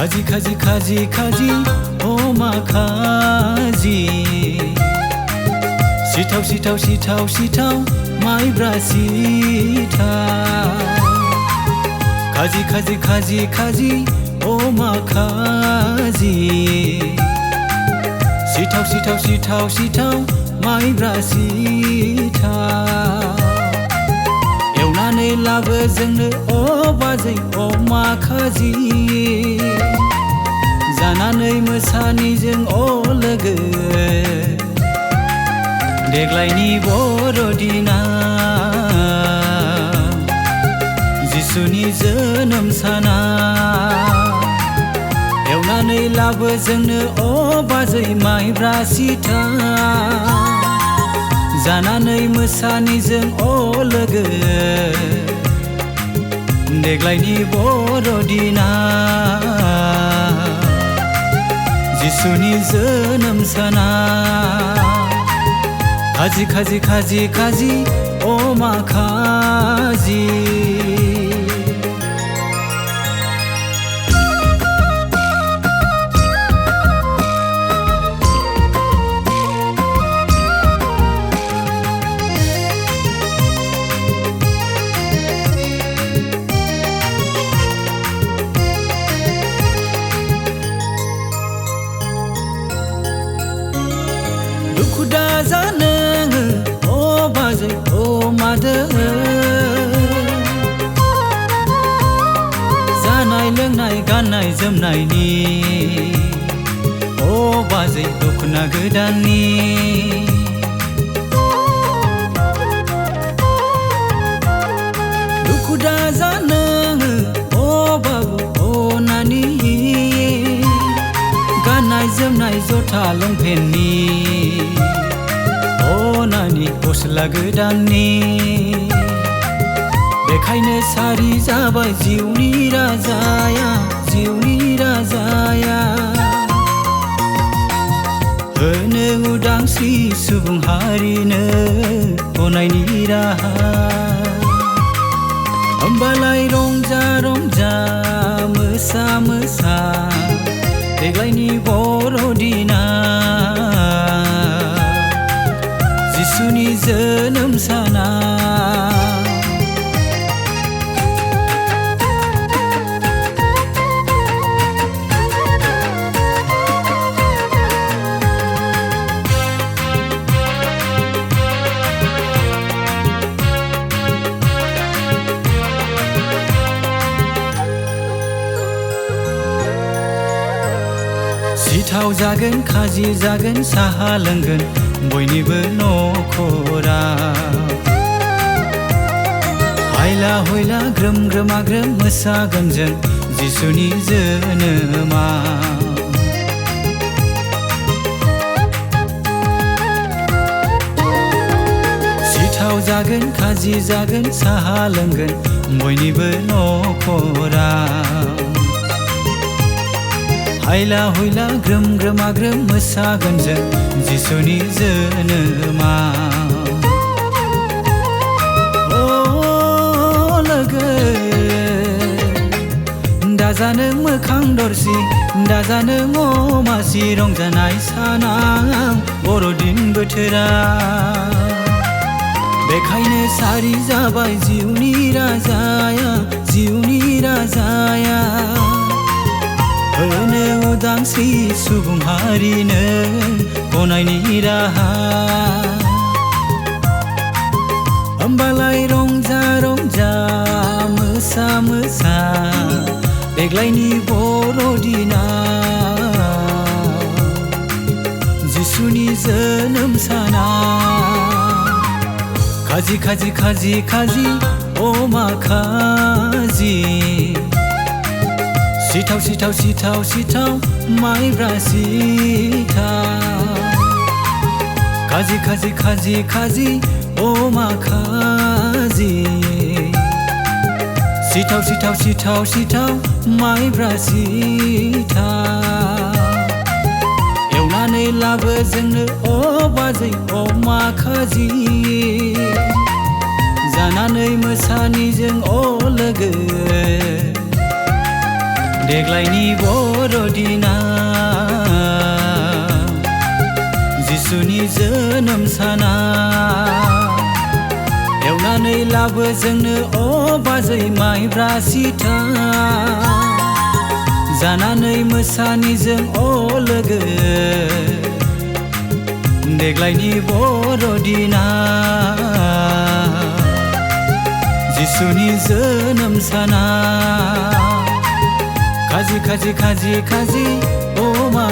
खाजि खाजि खाजि खाजि अमा खाजि सिथाव सिथाव सिथाव सिथाव माइब्रा सिथाव खाजि खाजि खाजि खाजि अमा खाजि सिथाव सिथाव सिथाव सिथाव माइब्रा सिथाव एवनानै लाबो जोंनो अ बाजै अमा खाजि जानानै मोसानिजों अ लोगो देग्लायनि बर'दिना जिसुनि जोनोम साना एवनानै लाबो जोंनो अ बाजै माइब्रा सिथाव जानानै मोसानिजों अ लोगो देग्लायनि बर'दिना जिसुनि जोनोम साना खाजि खाजि खाजि खाजि अमा खाजि दुखु दाजा नोङो अ बाजै अ मादै जानाय लोंनाय गाननाय जोमनायनि अ बाजै दखना गोदाननि दुखु दाजा नोङो अ बाबु अ नानि गाननाय जोमनाय जथा लंपेन्टनि अ नानि गस्ला गोदाननि बेखायनो सारि जाबाय जिउनि राजाया होनो उदांस्रि सुबुं हारिनो गनायनि राहा होमबालाय रंजा रंजा मोसा मोसा देग्लायनि बर'दिना जिसुनि जोनोम साना सिथाव जागोन खाजि जागोन साहा लोंगोन बयनिबो न'खराव हायला हुइला ग्रोम ग्रोमा ग्रोम मोसागोन जों जिसुनि जोनोमाव सिथाव जागोन खाजि जागोन साहा लोंगोन बयनिबो न'खराव हायला हुइला ग्रोम ग्रोमा ग्रोम मोसागोन जों जिसुनि जोनोमाव अ लोगो दाजानो मोखां दरसि दाजानो अमासि रंजानाय सानाव बर'दिन बोथोरा बेखायनो सारि जाबाय जिउनि राजाया होनो उदांस्रि सुबुं हारिनो गनायनि राहा होमबालाय रंजा रंजा मोसा मोसा देग्लायनि बर'दिना जिसुनि जोनोम साना खाजि खाजि खाजि खाजि अमा खाजि सिथाव सिथाव सिथाव सिथाव माइब्रा सिथाव खाजि खाजि खाजि खाजि अमा खाजि सिथाव सिथाव सिथाव सिथाव माइब्रा सिथाव एवनानै लाबो जोंनो अ बाजै अमा खाजि जानानै मोसानिजों अ लोगो देग्लायनि बर'दिना जिसुनि जोनोम साना एवनानै लाबो जोंनो अ बाजै माइब्रा सिथा जानानै मोसानि जों अ लोगो देग्लायनि बर'दिना जिसुनि जोनोम साना खाजि खाजि खाजि खाजि अ मा